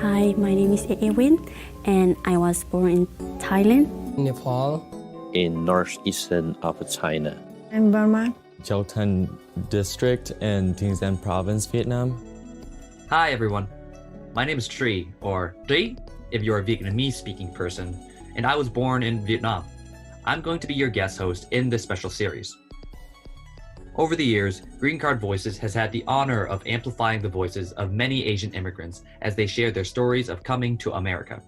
Hi, my name is Ewin, and I was born in Thailand. Nepal. In northeastern of China. In Burma. Châu Thanh District in Tinh Gian Province, Vietnam. Hi everyone, my name is Tri, or Tri if you're a Vietnamese speaking person, and I was born in Vietnam. I'm going to be your guest host in this special series. Over the years, Green Card Voices has had the honor of amplifying the voices of many Asian immigrants as they share their stories of coming to America.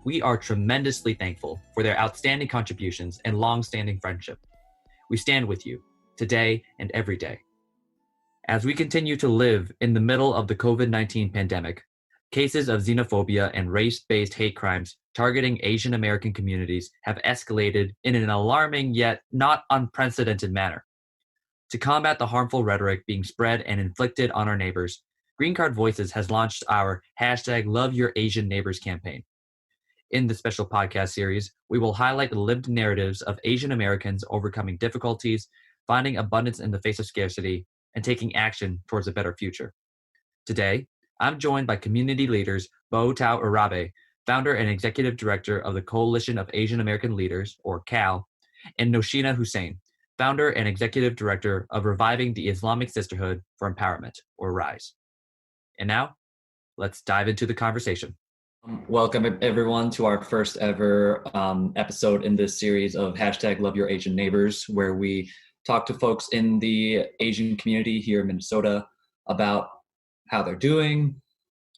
We are tremendously thankful for their outstanding contributions and long-standing friendship. We stand with you, today and every day. As we continue to live in the middle of the COVID-19 pandemic, cases of xenophobia and race-based hate crimes targeting Asian American communities have escalated in an alarming yet not unprecedented manner. To combat the harmful rhetoric being spread and inflicted on our neighbors, Green Card Voices has launched our #LoveYourAsianNeighbors campaign. In this special podcast series, we will highlight the lived narratives of Asian Americans overcoming difficulties, finding abundance in the face of scarcity, and taking action towards a better future. Today, I'm joined by community leaders Bo Arabe, founder and executive director of the Coalition of Asian American Leaders, or CAL, and Nausheena Hussain, founder and executive director of Reviving the Islamic Sisterhood for Empowerment, or RISE. And now, let's dive into the conversation. Welcome everyone to our first ever episode in this series of #LoveYourAsianNeighbors, where we talk to folks in the Asian community here in Minnesota about how they're doing,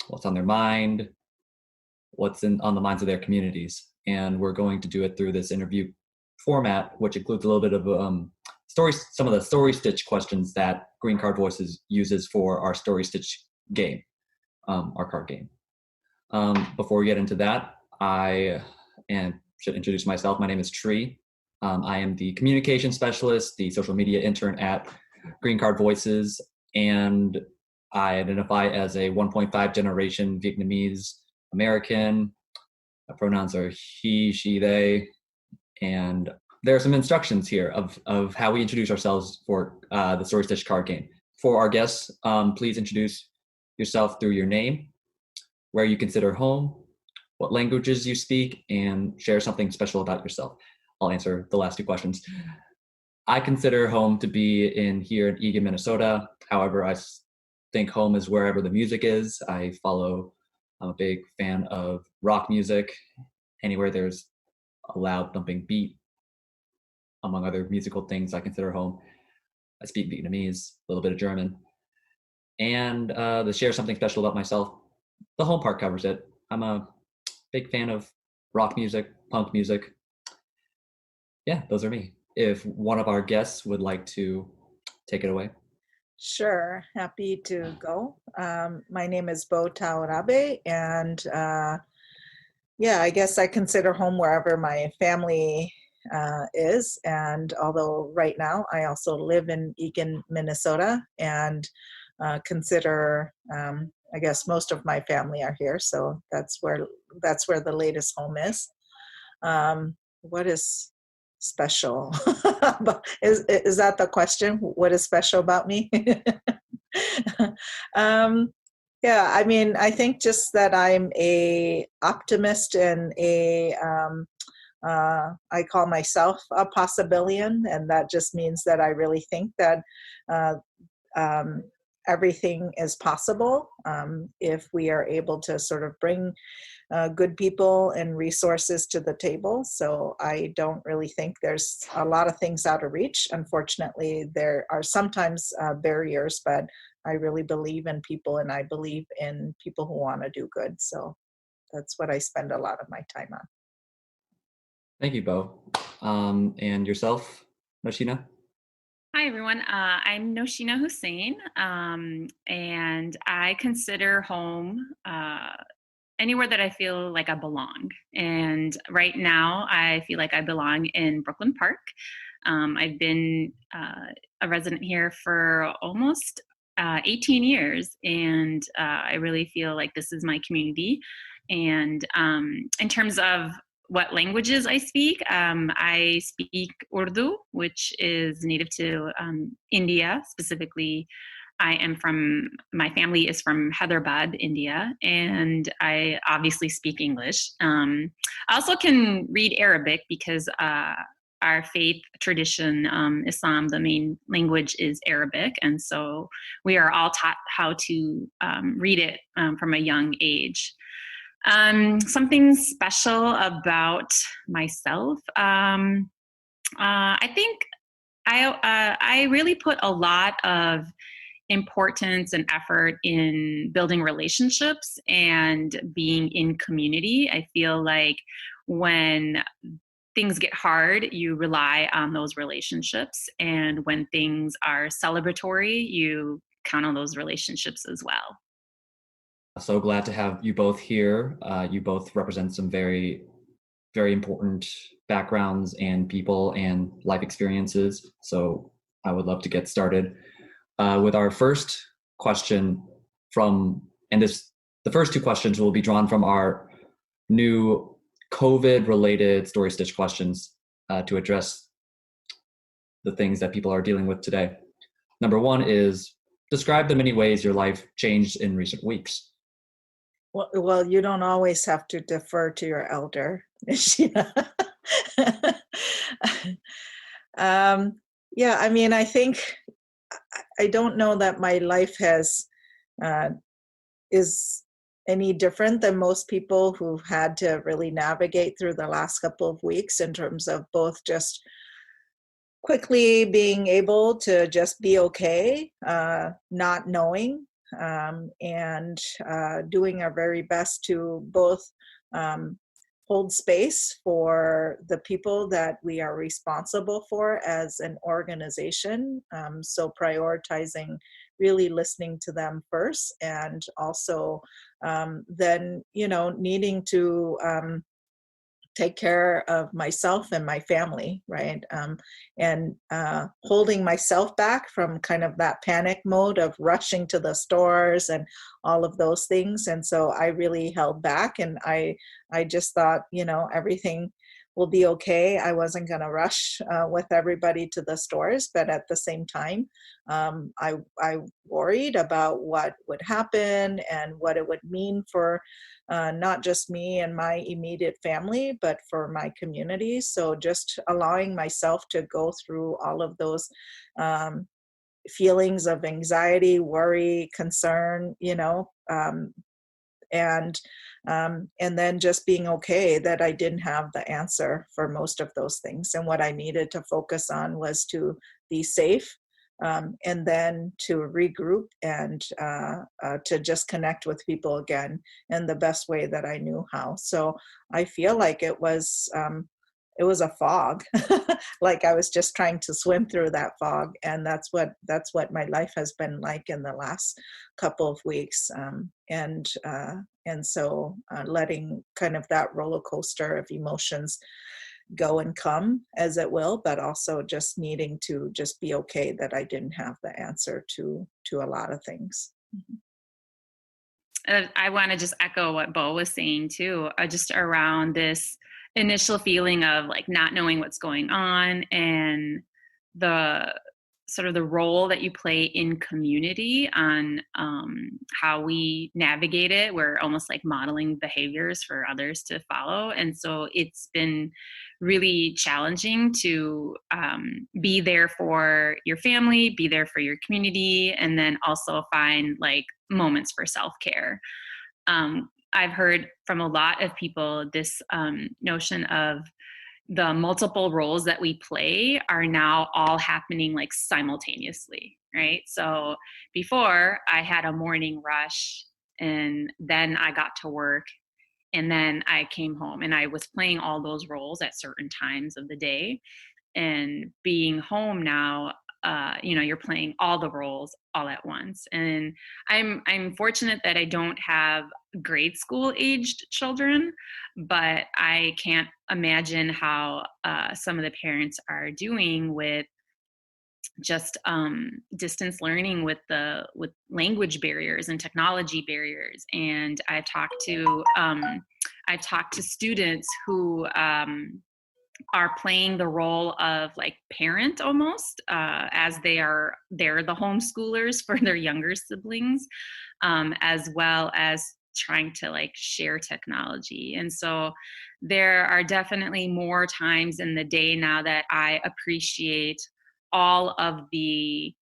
what's on their mind, what's on the minds of their communities. And we're going to do it through this interview format, which includes a little bit of some of the story stitch questions that Green Card Voices uses for our story stitch game, our card game. Before we get into that, I should introduce myself. My name is Tri. I am the communication specialist, the social media intern at Green Card Voices, and I identify as a 1.5 generation Vietnamese American. My pronouns are he, she, they, and there are some instructions here of how we introduce ourselves for the Story Stitch card game. For our guests, please introduce yourself through your name, where you consider home, what languages you speak, and share something special about yourself. I'll answer the last two questions. I consider home to be here in Eagan, Minnesota. However, I think home is wherever the music is. I'm a big fan of rock music. Anywhere there's a loud thumping beat, among other musical things, I consider home. I speak Vietnamese, a little bit of German. And to share something special about myself, the home part covers it. I'm a big fan of rock music, punk music. Yeah, those are me. If one of our guests would like to take it away. Sure, happy to go. My name is Bo Arabe, and I guess I consider home wherever my family is. And although right now I also live in Eagan, Minnesota, and consider I guess most of my family are here, so that's where the latest home is. What is special? is that the question? What is special about me? I mean, I think just that I'm a optimist and I call myself a possibilian, and that just means that I really think that everything is possible if we are able to sort of bring good people and resources to the table. So I don't really think there's a lot of things out of reach. Unfortunately, there are sometimes barriers, but I really believe in people, and I believe in people who want to do good. So that's what I spend a lot of my time on. Thank you, Bo. And yourself, Nausheena? Hi, everyone. I'm Nausheena Hussein, and I consider home anywhere that I feel like I belong. And right now, I feel like I belong in Brooklyn Park. I've been a resident here for almost 18 years, and I really feel like this is my community. And in terms of what languages I speak Urdu, which is native to India, specifically my family is from Hyderabad, India, and I obviously speak English. I also can read Arabic because our faith tradition, Islam, the main language is Arabic. And so we are all taught how to read it from a young age. Something special about myself. I think I really put a lot of importance and effort in building relationships and being in community. I feel like when things get hard, you rely on those relationships. And when things are celebratory, you count on those relationships as well. So glad to have you both here. You both represent some very, very important backgrounds and people and life experiences. So I would love to get started with our first question the first two questions will be drawn from our new COVID-related Story Stitch questions to address the things that people are dealing with today. Number one is, describe the many ways your life changed in recent weeks. Well, you don't always have to defer to your elder, Nausheena. Yeah, I mean, I think, I don't know that my life is any different than most people who've had to really navigate through the last couple of weeks in terms of both just quickly being able to just be okay, not knowing, and doing our very best to both hold space for the people that we are responsible for as an organization. So prioritizing really listening to them first, and also then, needing to take care of myself and my family, right? And holding myself back from kind of that panic mode of rushing to the stores and all of those things. And so I really held back, and I just thought, everything will be okay. I wasn't going to rush with everybody to the stores, but at the same time, I worried about what would happen and what it would mean for not just me and my immediate family, but for my community. So just allowing myself to go through all of those feelings of anxiety, worry, concern, and then just being okay that I didn't have the answer for most of those things. And what I needed to focus on was to be safe, and then to regroup and to just connect with people again in the best way that I knew how. So I feel like it was a fog, like I was just trying to swim through that fog. And that's what my life has been like in the last couple of weeks. And so letting kind of that roller coaster of emotions go and come as it will, but also just needing to just be okay that I didn't have the answer to a lot of things. I want to just echo what Bo was saying too, just around this initial feeling of like not knowing what's going on, and the sort of the role that you play in community on how we navigate it. We're almost like modeling behaviors for others to follow. And so it's been really challenging to be there for your family, be there for your community, and then also find like moments for self-care. I've heard from a lot of people this notion of the multiple roles that we play are now all happening like simultaneously, right? So before I had a morning rush, and then I got to work, and then I came home, and I was playing all those roles at certain times of the day. And being home now, you're playing all the roles all at once. And I'm fortunate that I don't have grade school aged children, but I can't imagine how some of the parents are doing with just distance learning with language barriers and technology barriers. And I've talked to students who are playing the role of like parent almost, as they're the homeschoolers for their younger siblings, as well as trying to like share technology. And so there are definitely more times in the day now that I appreciate all of the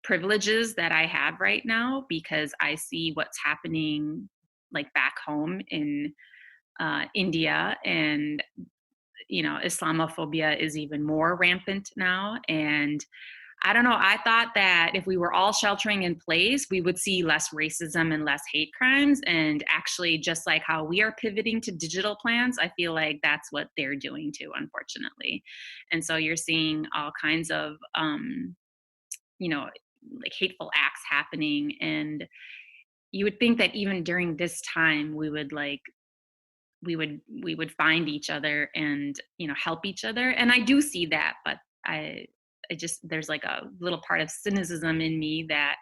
privileges that I have right now, because I see what's happening like back home in India. And Islamophobia is even more rampant now. And I don't know, I thought that if we were all sheltering in place, we would see less racism and less hate crimes. And actually, just like how we are pivoting to digital plans, I feel like that's what they're doing too, unfortunately. And so you're seeing all kinds of, like hateful acts happening. And you would think that even during this time, we would find each other and help each other. And I do see that, but I just, there's like a little part of cynicism in me that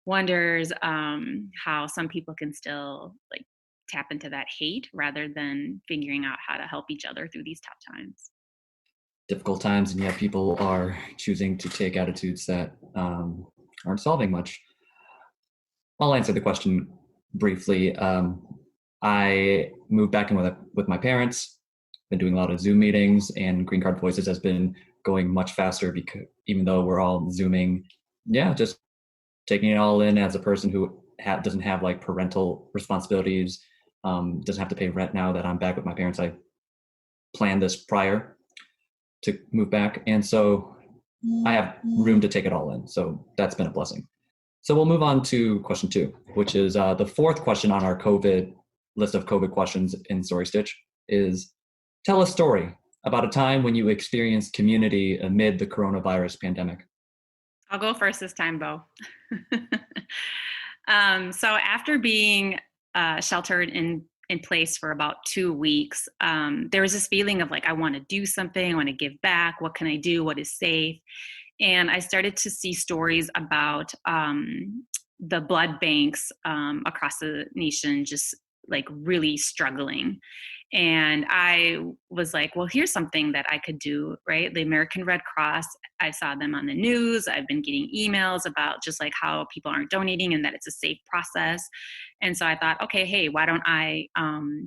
wonders how some people can still like tap into that hate rather than figuring out how to help each other through these tough times. Difficult times, and yet people are choosing to take attitudes that aren't solving much. I'll answer the question briefly. I moved back in with my parents, been doing a lot of Zoom meetings, and Green Card Voices has been going much faster because even though we're all Zooming, just taking it all in as a person who doesn't have like parental responsibilities, doesn't have to pay rent now that I'm back with my parents. I planned this prior to move back, and so I have room to take it all in. So that's been a blessing. So we'll move on to question 2, which is the fourth question on our COVID list of COVID questions in Story Stitch is, tell a story about a time when you experienced community amid the coronavirus pandemic. I'll go first this time, Bo. So after being sheltered in place for about 2 weeks, there was this feeling of like, I want to do something, I want to give back. What can I do? What is safe? And I started to see stories about the blood banks across the nation just like really struggling. And I was like, well, here's something that I could do, right? The American Red Cross, I saw them on the news. I've been getting emails about just like how people aren't donating and that it's a safe process. And so I thought, okay, hey, why don't I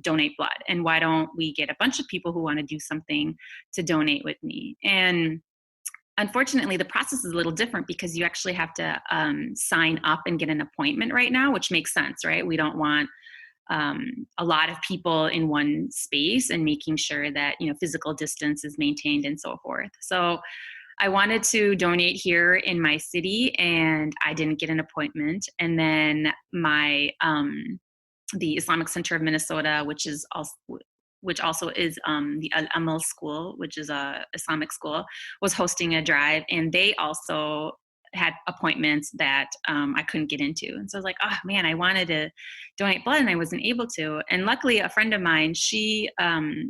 donate blood? And why don't we get a bunch of people who want to do something to donate with me? And unfortunately, the process is a little different because you actually have to sign up and get an appointment right now, which makes sense, right? We don't want a lot of people in one space, and making sure that physical distance is maintained and so forth. So I wanted to donate here in my city, and I didn't get an appointment. And then the Islamic Center of Minnesota, which also is the Al-Amal School, which is a Islamic school, was hosting a drive, and they also had appointments that I couldn't get into. And so I was like, oh man, I wanted to donate blood and I wasn't able to. And luckily a friend of mine, she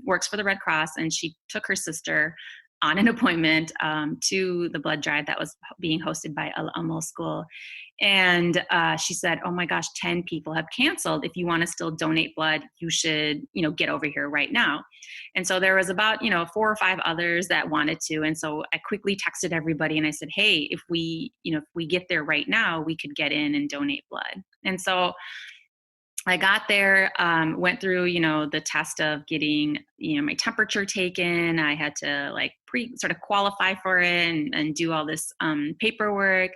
works for the Red Cross, and she took her sister on an appointment to the blood drive that was being hosted by Al-Amal School. And she said, oh my gosh, 10 people have canceled. If you want to still donate blood, you should, get over here right now. And so there was about, 4 or 5 others that wanted to. And so I quickly texted everybody and I said, hey, if we get there right now, we could get in and donate blood. And so I got there, went through, the test of getting, my temperature taken. I had to like sort of qualify for it and do all this paperwork,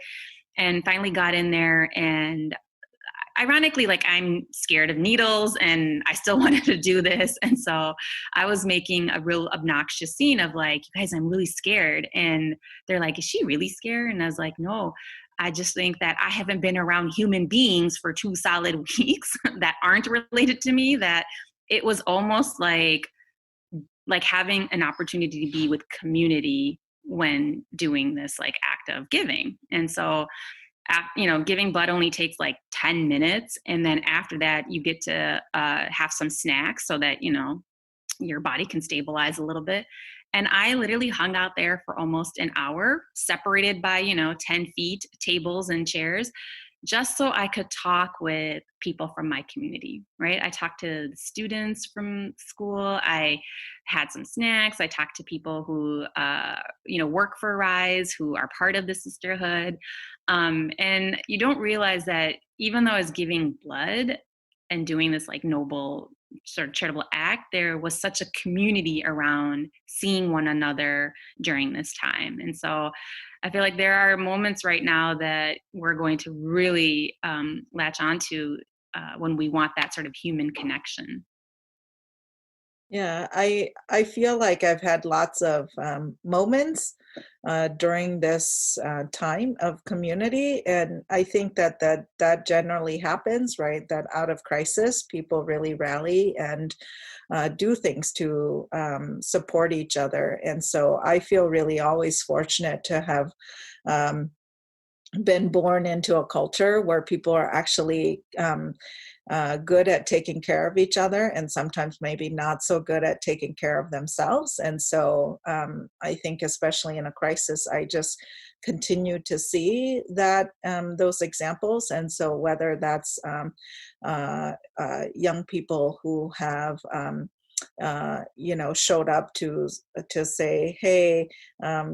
and finally got in there. And ironically, like, I'm scared of needles and I still wanted to do this. And so I was making a real obnoxious scene of like, you guys, I'm really scared. And they're like, is she really scared? And I was like, no, I just think that I haven't been around human beings for 2 solid weeks that aren't related to me, that it was almost like having an opportunity to be with community when doing this like act of giving. And so, giving blood only takes like 10 minutes. And then after that, you get to have some snacks so that, your body can stabilize a little bit. And I literally hung out there for almost an hour, separated by, 10 feet, tables and chairs, just so I could talk with people from my community, right? I talked to the students from school. I had some snacks. I talked to people who, work for Rise, who are part of the sisterhood. And you don't realize that even though I was giving blood and doing this like noble sort of charitable act, there was such a community around seeing one another during this time. And so I feel like there are moments right now that we're going to really latch onto when we want that sort of human connection. Yeah, I feel like I've had lots of moments during this time of community, and I think that generally happens, right? That out of crisis, people really rally and do things to support each other, and so I feel really always fortunate to have been born into a culture where people are actually good at taking care of each other, and sometimes maybe not so good at taking care of themselves. And so I think especially in a crisis, I just continue to see that those examples. And so whether that's young people who have showed up to say, hey,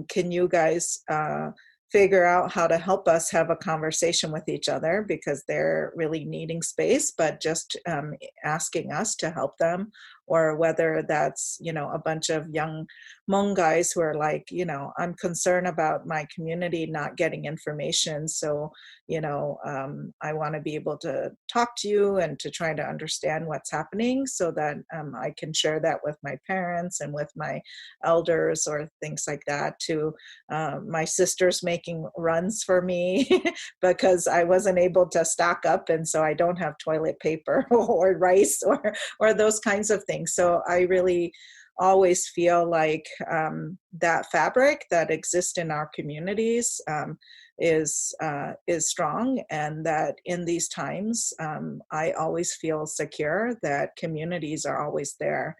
can you guys figure out how to help us have a conversation with each other, because they're really needing space, but just asking us to help them. Or whether that's, a bunch of young Hmong guys who are like, I'm concerned about my community not getting information. So, I want to be able to talk to you and to try to understand what's happening so that I can share that with my parents and with my elders or things like that. To my sisters making runs for me because I wasn't able to stock up, and so I don't have toilet paper or rice or those kinds of things. So I really always feel like that fabric that exists in our communities is strong, and that in these times, I always feel secure that communities are always there.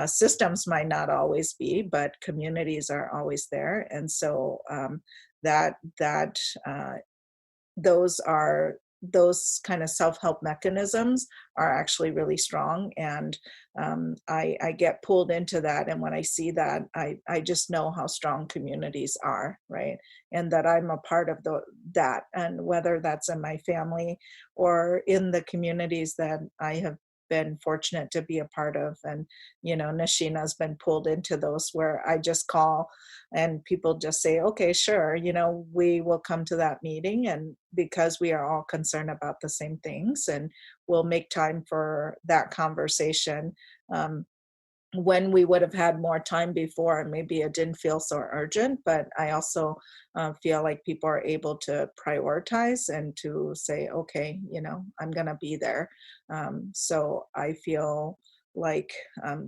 Systems might not always be, but communities are always there, and so those kind of self-help mechanisms are actually really strong. And I get pulled into that. And when I see that, I just know how strong communities are, right? And that I'm a part of that. And whether that's in my family or in the communities that I have been fortunate to be a part of. And, Nausheena has been pulled into those where I just call and people just say, okay, sure, we will come to that meeting, and because we are all concerned about the same things, and we'll make time for that conversation. When we would have had more time before, and maybe it didn't feel so urgent, but I also feel like people are able to prioritize and to say, okay, I'm going to be there. So I feel like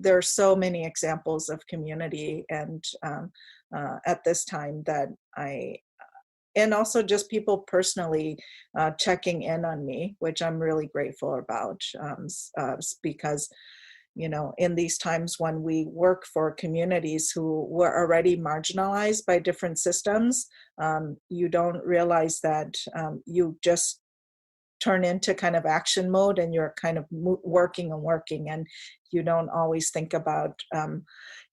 there are so many examples of community and at this time that and also just people personally checking in on me, which I'm really grateful about, because in these times when we work for communities who were already marginalized by different systems, you don't realize that you just turn into kind of action mode, and you're kind of working, and you don't always think about,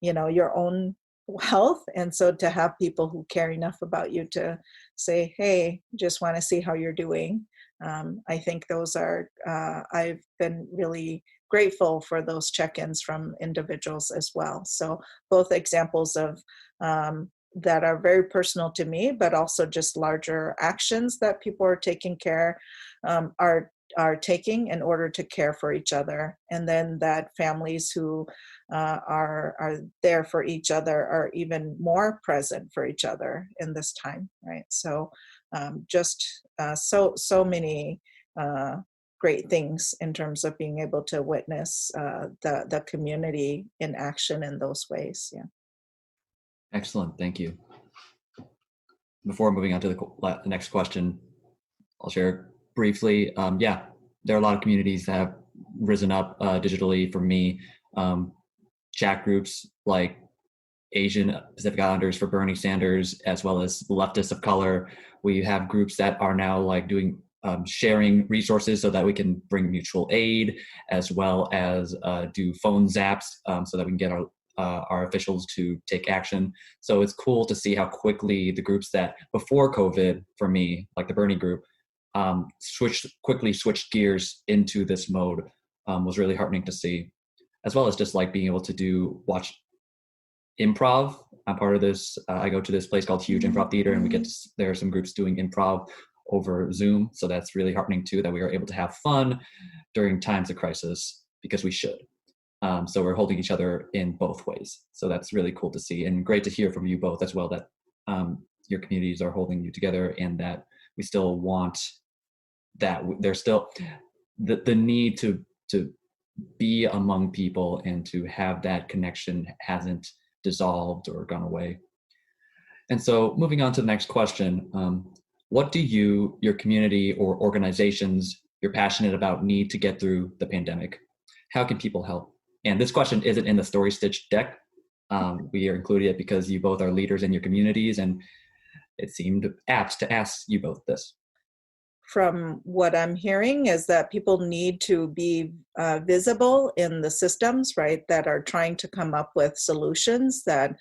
your own health. And so to have people who care enough about you to say, hey, just want to see how you're doing. I think those are, I've been really grateful for those check-ins from individuals as well. So both examples of that are very personal to me, but also just larger actions that people are taking care, are taking in order to care for each other. And then that families who are there for each other are even more present for each other in this time, right? So so many great things in terms of being able to witness the community in action in those ways. Yeah. Excellent, thank you. Before moving on to the next question, I'll share briefly. There are a lot of communities that have risen up digitally for me. Chat groups like Asian Pacific Islanders for Bernie Sanders, as well as leftists of color. We have groups that are now like doing sharing resources so that we can bring mutual aid, as well as do phone zaps so that we can get our officials to take action. So it's cool to see how quickly the groups that before COVID, for me, like the Bernie group, quickly switched gears into this mode was really heartening to see, as well as just like being able to watch improv. I'm part of this. I go to this place called Huge Improv Theater, and there are some groups doing improv over Zoom. So that's really heartening too, that we are able to have fun during times of crisis, because we should. So we're holding each other in both ways. So that's really cool to see, and great to hear from you both as well, that your communities are holding you together, and that we still want that. There's still the need to be among people and to have that connection hasn't dissolved or gone away. And so moving on to the next question, what do your community or organizations you're passionate about need to get through the pandemic? How can people help? And this question isn't in the Story Stitch deck. We are including it because you both are leaders in your communities, and it seemed apt to ask you both this. From what I'm hearing is that people need to be visible in the systems, right, that are trying to come up with solutions that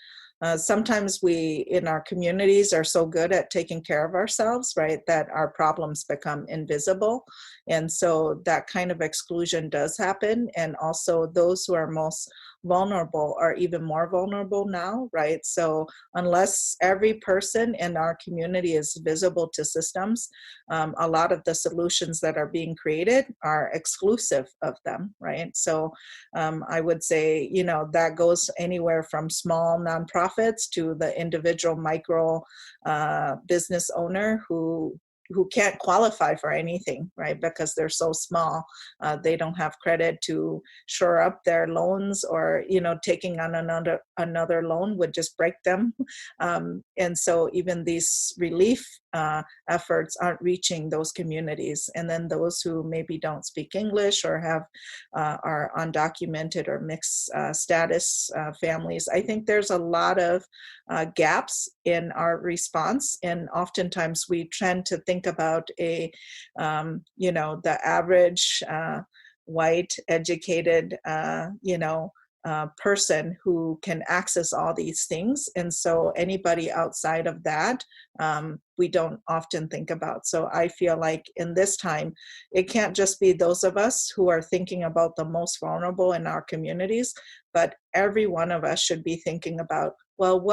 sometimes we in our communities are so good at taking care of ourselves, right, that our problems become invisible. And so that kind of exclusion does happen. And also those who are most vulnerable are even more vulnerable now, right? So unless every person in our community is visible to systems, a lot of the solutions that are being created are exclusive of them, right? So I would say, that goes anywhere from small nonprofits to the individual micro business owner who can't qualify for anything, right? Because they're so small. They don't have credit to shore up their loans, or, taking on another loan would just break them. And so even these relief efforts aren't reaching those communities. And then those who maybe don't speak English or are undocumented or mixed status families. I think there's a lot of gaps in our response. And oftentimes we tend to think about the average white educated, person who can access all these things. And so anybody outside of that, we don't often think about. So I feel like in this time, it can't just be those of us who are thinking about the most vulnerable in our communities, but every one of us should be thinking about, well,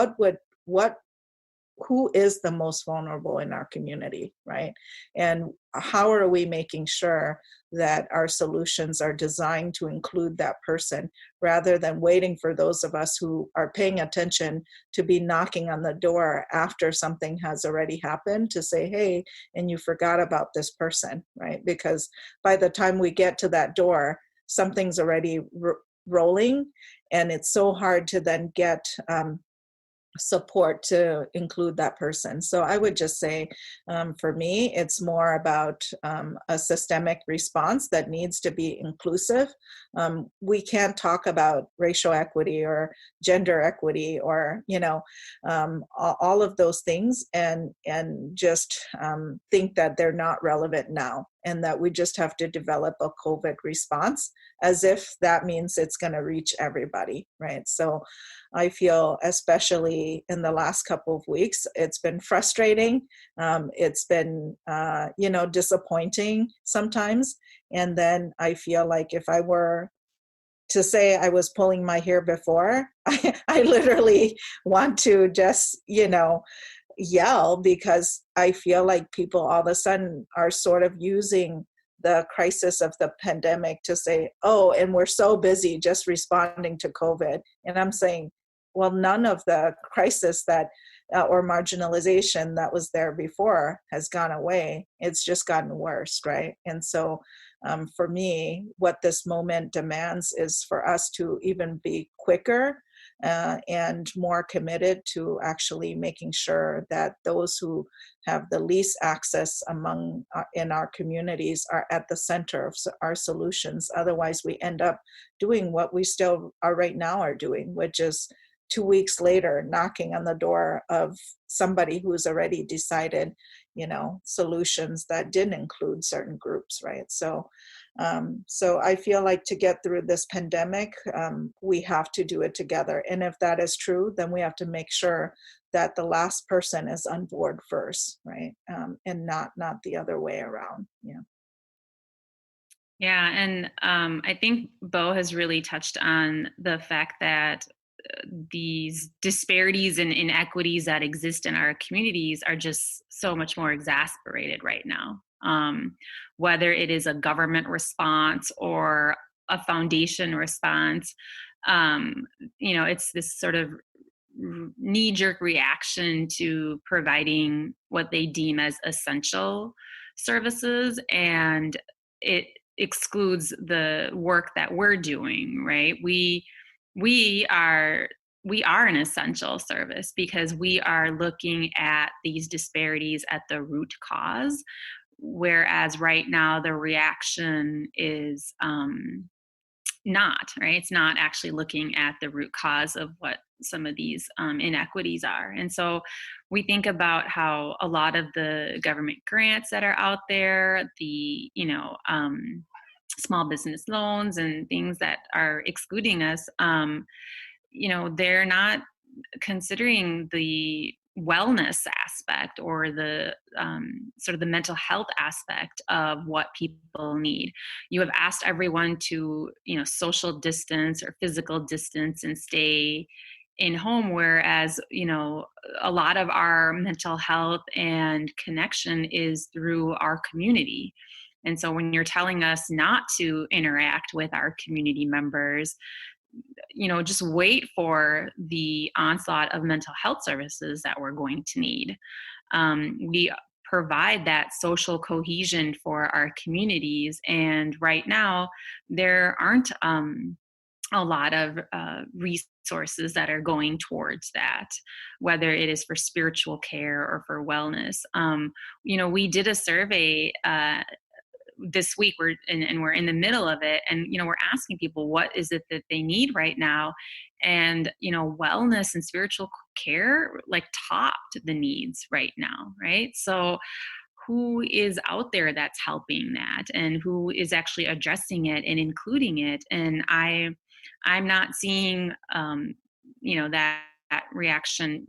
who is the most vulnerable in our community, right? And how are we making sure that our solutions are designed to include that person, rather than waiting for those of us who are paying attention to be knocking on the door after something has already happened to say, hey, and you forgot about this person, right? Because by the time we get to that door, something's already rolling, and it's so hard to then get support to include that person. So I would just say, for me, it's more about a systemic response that needs to be inclusive. We can't talk about racial equity or gender equity or, all of those things and just think that they're not relevant now, and that we just have to develop a COVID response as if that means it's going to reach everybody, right? So I feel, especially in the last couple of weeks, it's been frustrating. It's been, disappointing sometimes. And then I feel like if I were to say I was pulling my hair before, I literally want to just, yell, because I feel like people all of a sudden are sort of using the crisis of the pandemic to say, oh, and we're so busy just responding to COVID. And I'm saying, well, none of the crisis that or marginalization that was there before has gone away. It's just gotten worse, right? And so for me, what this moment demands is for us to even be quicker and more committed to actually making sure that those who have the least access in our communities are at the center of our solutions. Otherwise, we end up doing what we still are right now are doing, which is 2 weeks later knocking on the door of somebody who's already decided, solutions that didn't include certain groups, right? So I feel like to get through this pandemic, we have to do it together. And if that is true, then we have to make sure that the last person is on board first, right? And not the other way around. Yeah. Yeah, and I think Bo has really touched on the fact that these disparities and inequities that exist in our communities are just so much more exacerbated right now. Whether it is a government response or a foundation response, it's this sort of knee-jerk reaction to providing what they deem as essential services, and it excludes the work that we're doing, right? We are an essential service because we are looking at these disparities at the root cause, whereas right now the reaction is not, right? It's not actually looking at the root cause of what some of these inequities are. And so we think about how a lot of the government grants that are out there, the, small business loans and things that are excluding us, they're not considering the wellness aspect or the sort of the mental health aspect of what people need. You have asked everyone to, social distance or physical distance and stay in home, whereas, a lot of our mental health and connection is through our community. And so when you're telling us not to interact with our community members, just wait for the onslaught of mental health services that we're going to need. We provide that social cohesion for our communities. And right now, there aren't a lot of resources that are going towards that, whether it is for spiritual care or for wellness. We did a survey this week, we're in the middle of it, and we're asking people what is it that they need right now, and wellness and spiritual care like topped the needs right now, right? So who is out there that's helping that, and who is actually addressing it and including it? And I'm not seeing that reaction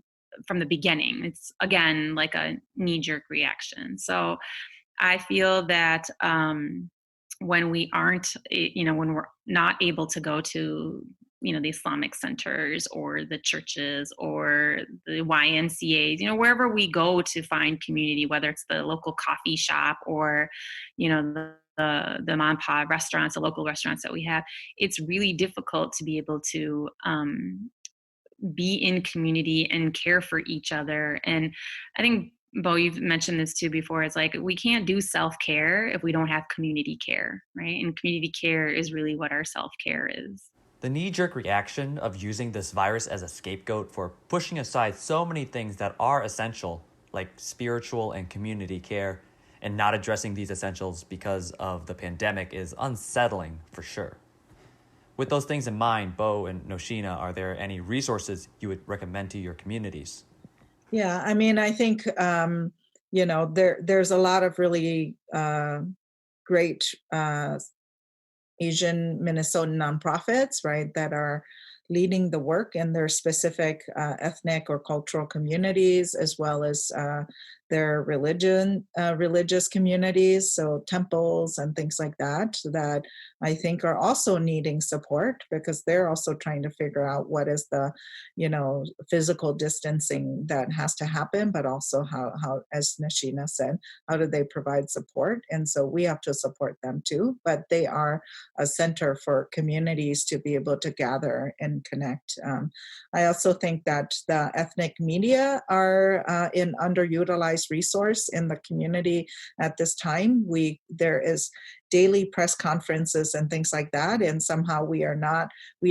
from the beginning. It's again like a knee-jerk reaction. So I feel that when we aren't, when we're not able to go to, the Islamic centers or the churches or the YMCAs, wherever we go to find community, whether it's the local coffee shop or, the mom and pop restaurants, the local restaurants that we have, it's really difficult to be able to be in community and care for each other. And I think, Bo, you've mentioned this too before. It's like we can't do self-care if we don't have community care, right? And community care is really what our self-care is. The knee-jerk reaction of using this virus as a scapegoat for pushing aside so many things that are essential, like spiritual and community care, and not addressing these essentials because of the pandemic is unsettling for sure. With those things in mind, Bo and Nausheena, are there any resources you would recommend to your communities? Yeah, I mean, I think, there's a lot of really great Asian Minnesotan nonprofits, right, that are leading the work in their specific ethnic or cultural communities, as well as their religious communities, so temples and things like that I think are also needing support, because they're also trying to figure out what is the, physical distancing that has to happen, but also how, as Nausheena said, how do they provide support? And so we have to support them too, but they are a center for communities to be able to gather and connect. I also think that the ethnic media are an underutilized resource in the community at this time. There is daily press conferences and things like that. And somehow we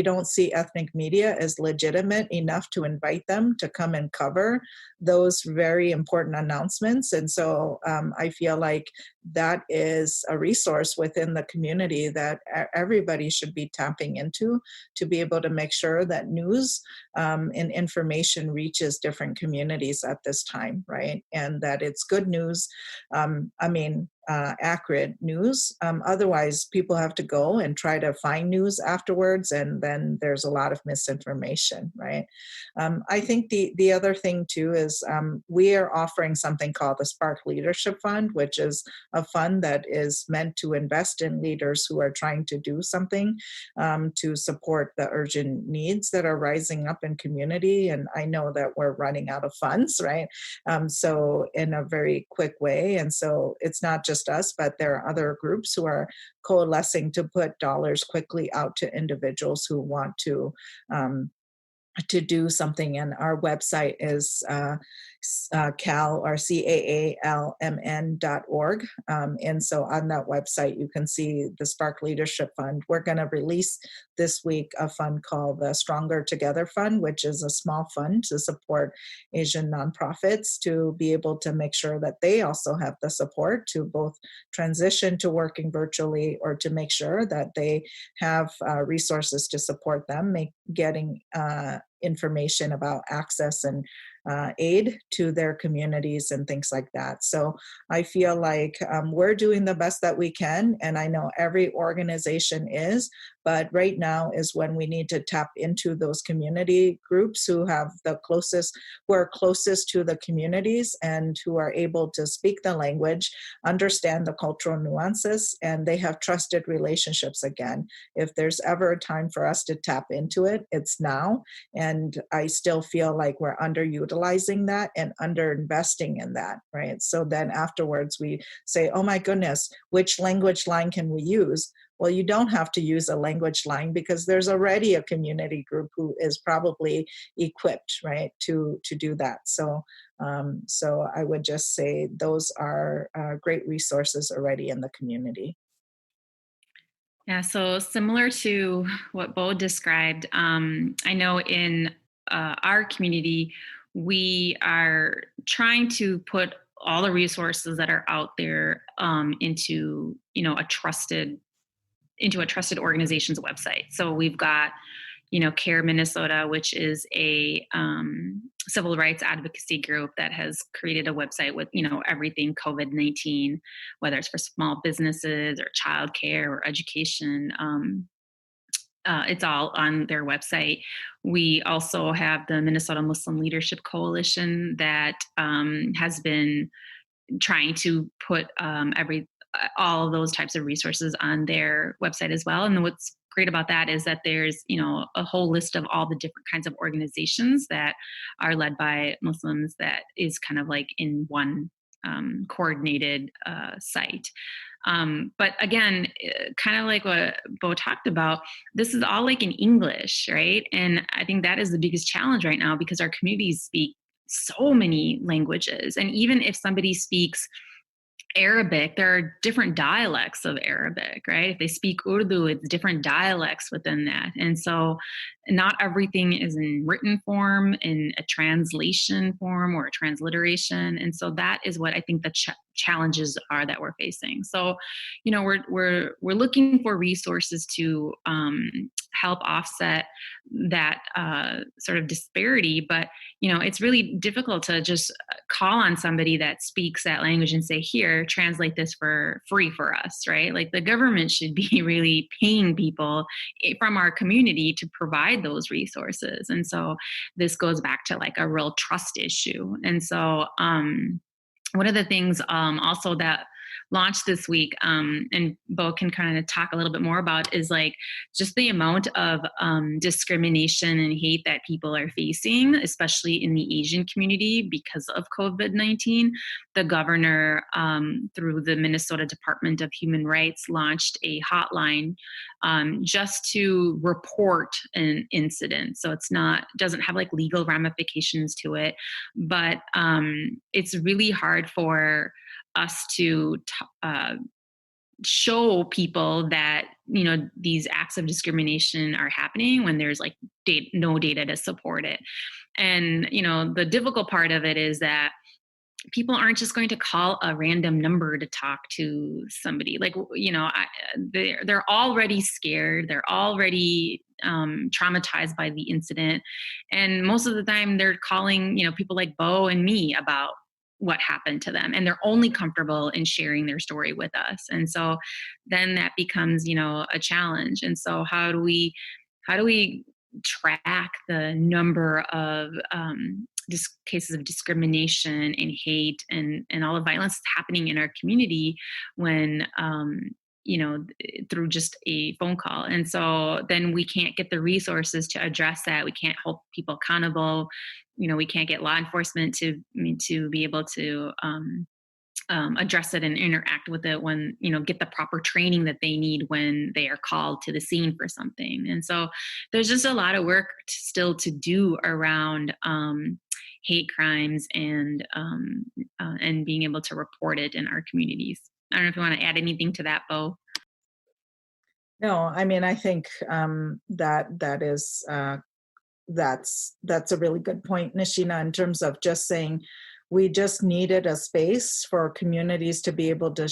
don't see ethnic media as legitimate enough to invite them to come and cover those very important announcements. And so I feel like that is a resource within the community that everybody should be tapping into to be able to make sure that news and information reaches different communities at this time, right? And that it's good news. Accurate news. Otherwise, people have to go and try to find news afterwards, and then there's a lot of misinformation, right? I think the other thing too is we are offering something called the Spark Leadership Fund, which is a fund that is meant to invest in leaders who are trying to do something to support the urgent needs that are rising up in community. And I know that we're running out of funds, right? So in a very quick way. And so it's not just us, but there are other groups who are coalescing to put dollars quickly out to individuals who want to do something. And our website is CAALMN.org. And so on that website, you can see the Spark Leadership Fund. We're going to release this week a fund called the Stronger Together Fund, which is a small fund to support Asian nonprofits to be able to make sure that they also have the support to both transition to working virtually or to make sure that they have resources to support them, getting information about access and aid to their communities and things like that. So I feel like we're doing the best that we can, and I know every organization is, but right now is when we need to tap into those community groups who are closest to the communities and who are able to speak the language, understand the cultural nuances, and they have trusted relationships again. If there's ever a time for us to tap into it, it's now. And I still feel like we're underutilizing that and underinvesting in that, right? So then afterwards we say, oh my goodness, which language line can we use? Well, you don't have to use a language line because there's already a community group who is probably equipped, right, to do that. So I would just say those are great resources already in the community. Yeah, so similar to what Bo described, I know in our community, we are trying to put all the resources that are out there into a trusted organization's website. So we've got, CARE Minnesota, which is a civil rights advocacy group that has created a website with, everything COVID-19, whether it's for small businesses or childcare or education. It's all on their website. We also have the Minnesota Muslim Leadership Coalition that has been trying to put all of those types of resources on their website as well. And what's great about that is that there's, a whole list of all the different kinds of organizations that are led by Muslims that is kind of like in one coordinated site. But again, kind of like what Bo talked about, this is all like in English, right? And I think that is the biggest challenge right now because our communities speak so many languages. And even if somebody speaks Arabic, there are different dialects of Arabic, right? If they speak Urdu, it's different dialects within that. And so not everything is in written form, in a translation form or a transliteration. And so that is what I think the challenges are that we're facing. So, we're looking for resources to help offset that sort of disparity. But, it's really difficult to just call on somebody that speaks that language and say, here, translate this for free for us, right? Like the government should be really paying people from our community to provide those resources. And so this goes back to like a real trust issue. And so one of the things also that launched this week, and Bo can kind of talk a little bit more about, is like just the amount of discrimination and hate that people are facing, especially in the Asian community because of COVID-19. The governor, through the Minnesota Department of Human Rights, launched a hotline just to report an incident. So doesn't have like legal ramifications to it, but it's really hard for us to show people that, these acts of discrimination are happening when there's like no data to support it. And, the difficult part of it is that people aren't just going to call a random number to talk to somebody. Like, they're already scared. They're already traumatized by the incident. And most of the time they're calling, people like Bo and me about what happened to them. And they're only comfortable in sharing their story with us. And so then that becomes, a challenge. And so how do we track the number of cases of discrimination and hate and all the violence that's happening in our community when through just a phone call? And so then we can't get the resources to address that. We can't hold people accountable. We can't get law enforcement to be able to address it and interact with it when, get the proper training that they need when they are called to the scene for something. And so there's just a lot of work still to do around hate crimes and being able to report it in our communities. I don't know if you want to add anything to that, Bo. No, I mean, I think that is that's a really good point, Nausheena, in terms of just saying we just needed a space for communities to be able to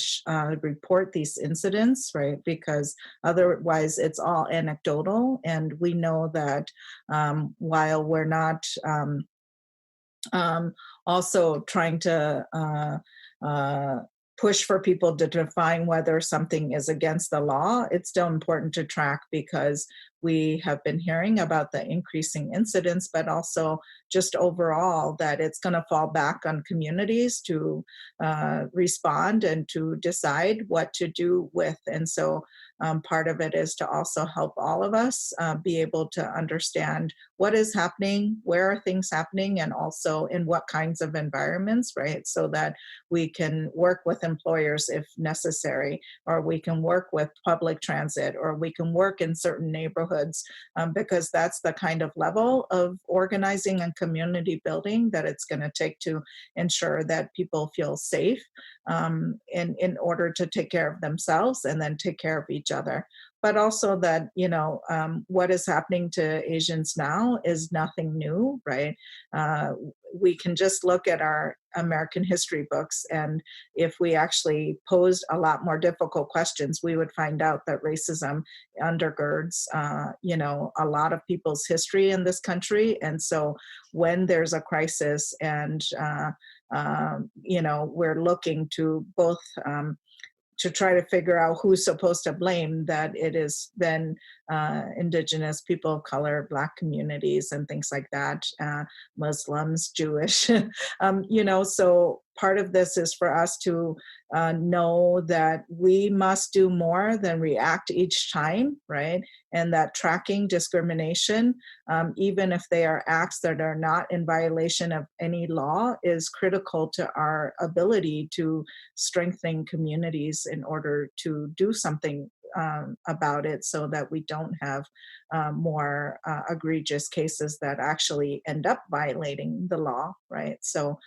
report these incidents, right? Because otherwise it's all anecdotal. And we know that while we're not also trying to push for people to define whether something is against the law, it's still important to track because we have been hearing about the increasing incidents, but also just overall that it's going to fall back on communities to respond and to decide what to do with. And so part of it is to also help all of us be able to understand what is happening, where are things happening, and also in what kinds of environments, right? So that we can work with employers if necessary, or we can work with public transit, or we can work in certain neighborhoods, because that's the kind of level of organizing and community building that it's going to take to ensure that people feel safe in order to take care of themselves and then take care of each other. But also that, what is happening to Asians now is nothing new, right? We can just look at our American history books, and if we actually posed a lot more difficult questions, we would find out that racism undergirds, a lot of people's history in this country. And so when there's a crisis and, we're looking to both to try to figure out who's supposed to blame, that it is then Indigenous people of color, Black communities, and things like that, Muslims, Jewish, so part of this is for us to know that we must do more than react each time, right? And that tracking discrimination, even if they are acts that are not in violation of any law, is critical to our ability to strengthen communities in order to do something about it, so that we don't have more egregious cases that actually end up violating the law, right? So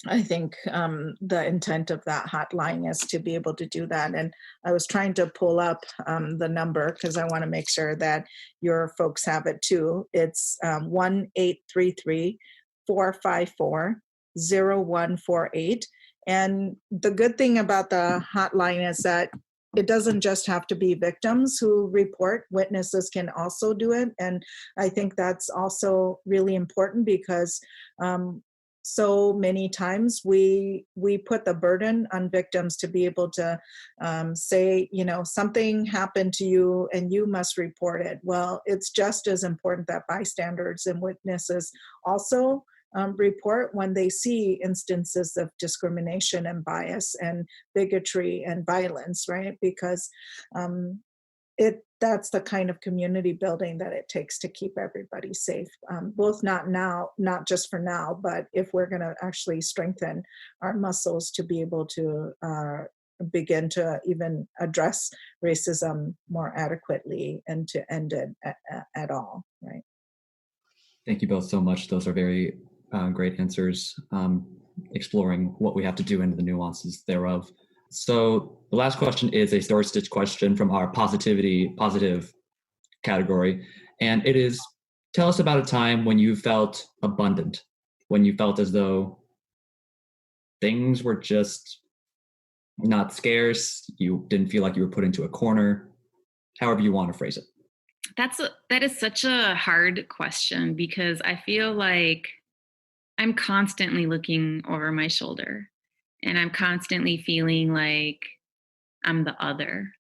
I think the intent of that hotline is to be able to do that. And I was trying to pull up the number because I want to make sure that your folks have it too. It's 1-833-454-0148. And the good thing about the hotline is that it doesn't just have to be victims who report, witnesses can also do it. And I think that's also really important because so many times we put the burden on victims to be able to say, something happened to you and you must report it. Well, it's just as important that bystanders and witnesses also report when they see instances of discrimination and bias and bigotry and violence, right? Because that's the kind of community building that it takes to keep everybody safe, both not just for now, but if we're going to actually strengthen our muscles to be able to begin to even address racism more adequately and to end it at all, right? Thank you both so much. Those are very great answers, exploring what we have to do and the nuances thereof. So the last question is a story stitch question from our positive category. And it is, tell us about a time when you felt abundant, when you felt as though things were just not scarce, you didn't feel like you were put into a corner, however you want to phrase it. That is such a hard question because I feel like I'm constantly looking over my shoulder and I'm constantly feeling like I'm the other.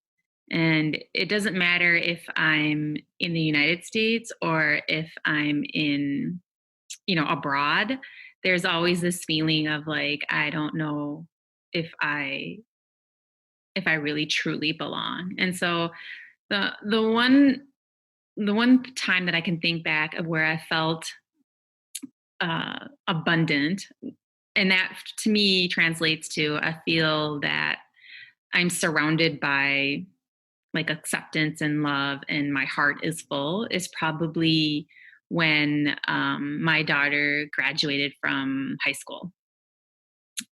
And it doesn't matter if I'm in the United States or if I'm in, abroad. There's always this feeling of like, I don't know if I really truly belong. And so the one time that I can think back of where I felt abundant, and that to me translates to I feel that I'm surrounded by like acceptance and love and my heart is full, is probably when my daughter graduated from high school.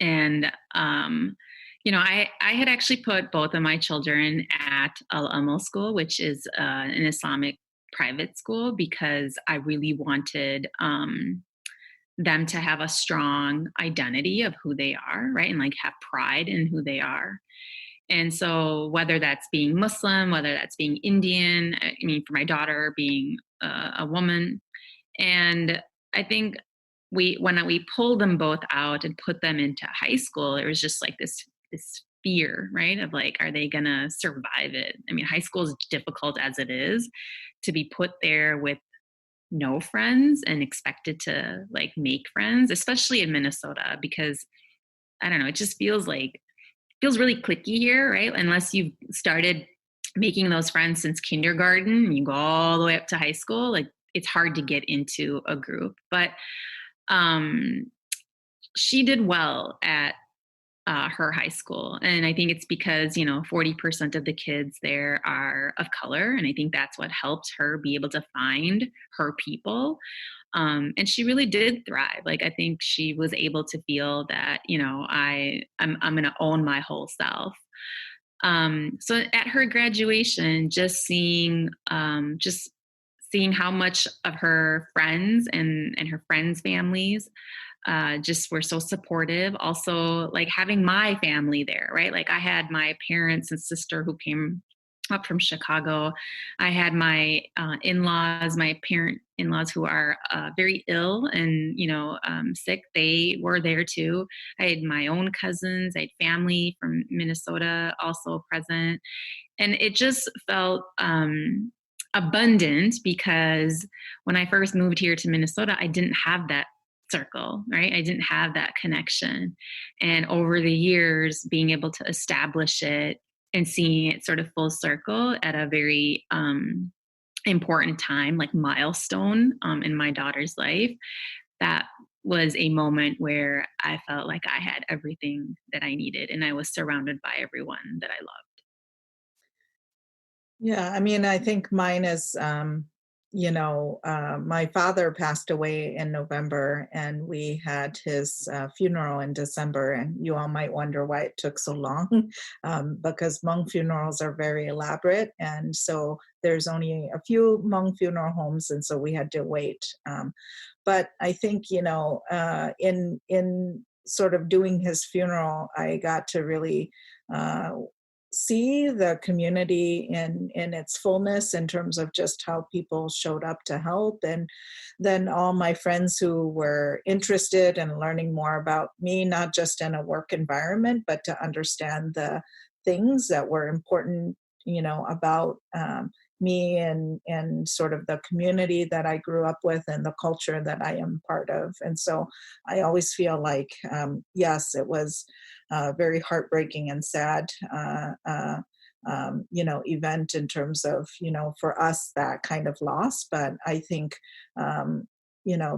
And I had actually put both of my children at Al-Amal School, which is an Islamic private school, because I really wanted them to have a strong identity of who they are, right? And like have pride in who they are. And so whether that's being Muslim, whether that's being Indian, I mean, for my daughter being a woman. And I think when we pulled them both out and put them into high school, it was just like this fear, right? Of like, are they going to survive it? I mean, high school is difficult as it is, to be put there with no friends and expected to like make friends, especially in Minnesota, because I don't know, it just feels really cliquey here, right? Unless you've started making those friends since kindergarten and you go all the way up to high school, like it's hard to get into a group. But she did well at her high school. And I think it's because, 40% of the kids there are of color. And I think that's what helped her be able to find her people. And she really did thrive. Like, I think she was able to feel that, I'm going to own my whole self. So at her graduation, just seeing how much of her friends and her friends' families just were so supportive. Also, like having my family there, right? Like I had my parents and sister who came up from Chicago. I had my in-laws, my parent in-laws who are very ill and, sick. They were there too. I had my own cousins. I had family from Minnesota also present. And it just felt abundant because when I first moved here to Minnesota, I didn't have that circle, right? I didn't have that connection. And over the years, being able to establish it and seeing it sort of full circle at a very important time, like milestone in my daughter's life, that was a moment where I felt like I had everything that I needed and I was surrounded by everyone that I loved. Yeah, I mean, I think mine is, my father passed away in November and we had his funeral in December. And you all might wonder why it took so long, because Hmong funerals are very elaborate. And so there's only a few Hmong funeral homes. And so we had to wait. But I think, in sort of doing his funeral, I got to really see the community in its fullness in terms of just how people showed up to help. And then all my friends who were interested in learning more about me, not just in a work environment, but to understand the things that were important, about me and sort of the community that I grew up with and the culture that I am part of. And so I always feel like, yes, it was very heartbreaking and sad, event in terms of, for us, that kind of loss. But I think,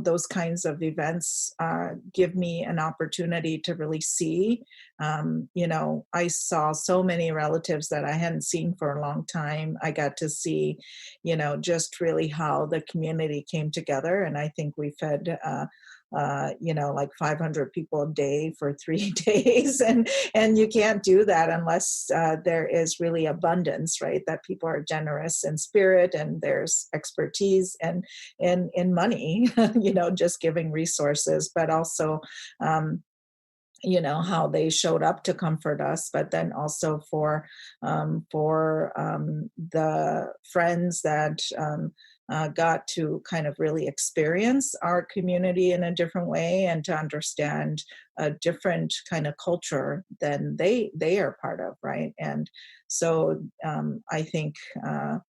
those kinds of events give me an opportunity to really see, I saw so many relatives that I hadn't seen for a long time. I got to see, just really how the community came together. And I think we've had like 500 people a day for 3 days. And you can't do that unless there is really abundance, right? That people are generous in spirit and there's expertise and in money, just giving resources, but also, how they showed up to comfort us, but then also for the friends that got to kind of really experience our community in a different way and to understand a different kind of culture than they are part of, right? And so I think the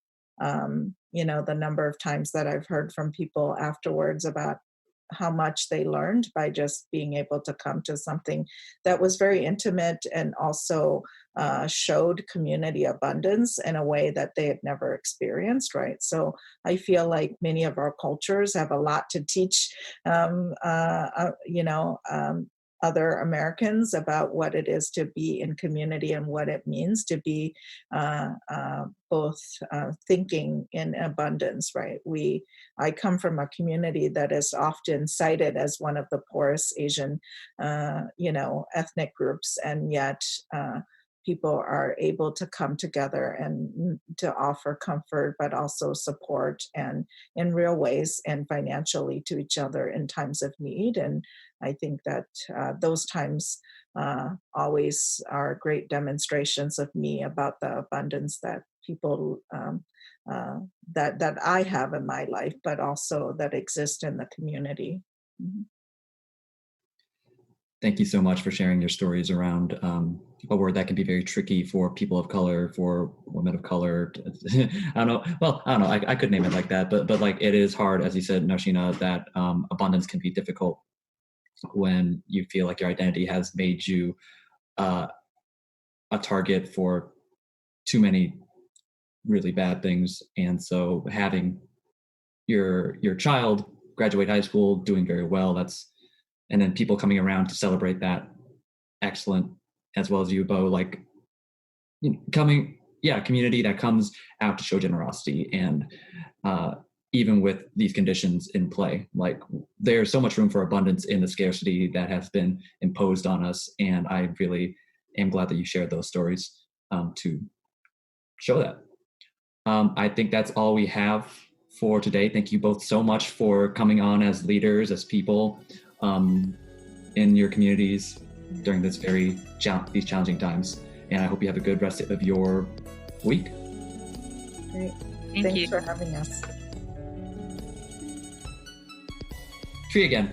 number of times that I've heard from people afterwards about how much they learned by just being able to come to something that was very intimate and also showed community abundance in a way that they had never experienced, right? So I feel like many of our cultures have a lot to teach, other Americans about what it is to be in community and what it means to be both thinking in abundance, right? I come from a community that is often cited as one of the poorest Asian, ethnic groups, and yet people are able to come together and to offer comfort, but also support and in real ways and financially to each other in times of need. And I think that those times always are great demonstrations of me about the abundance that people that I have in my life, but also that exist in the community. Mm-hmm. Thank you so much for sharing your stories around a word that can be very tricky for people of color, for women of color. I don't know. Well, I don't know. I could name it like that, but like it is hard, as you said, Nausheena, that abundance can be difficult when you feel like your identity has made you a target for too many really bad things. And so having your child graduate high school, doing very well, and then people coming around to celebrate that, excellent, as well as you, Bo, like community that comes out to show generosity. And even with these conditions in play, like there's so much room for abundance in the scarcity that has been imposed on us. And I really am glad that you shared those stories to show that. I think that's all we have for today. Thank you both so much for coming on as leaders, as people in your communities during this these challenging times. And I hope you have a good rest of your week. Great. Thank you. Thanks for having us. Tree again.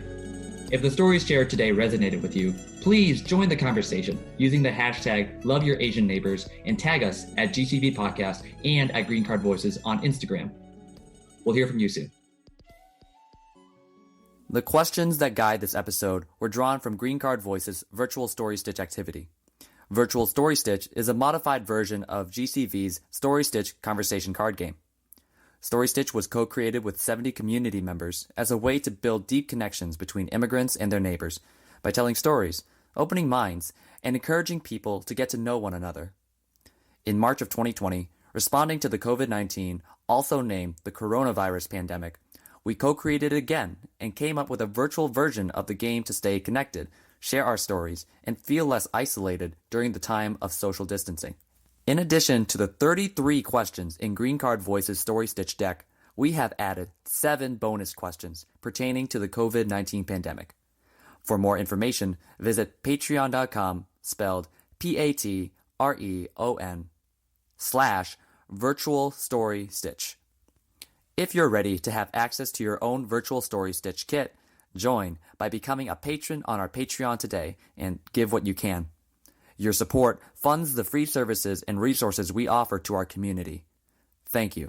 If the stories shared today resonated with you, please join the conversation using the hashtag #LoveYourAsianNeighbors and tag us at GCV Podcast and at Green Card Voices on Instagram. We'll hear from you soon. The questions that guide this episode were drawn from Green Card Voices' Virtual Story Stitch activity. Virtual Story Stitch is a modified version of GCV's Story Stitch conversation card game. Story Stitch was co-created with 70 community members as a way to build deep connections between immigrants and their neighbors by telling stories, opening minds, and encouraging people to get to know one another. In March of 2020, responding to the COVID-19, also named the coronavirus pandemic, we co-created it again and came up with a virtual version of the game to stay connected, share our stories, and feel less isolated during the time of social distancing. In addition to the 33 questions in Green Card Voices Story Stitch deck, we have added 7 bonus questions pertaining to the COVID-19 pandemic. For more information, visit patreon.com, spelled Patreon/Virtual Story Stitch. If you're ready to have access to your own Virtual Story Stitch kit, join by becoming a patron on our Patreon today and give what you can. Your support funds the free services and resources we offer to our community. Thank you.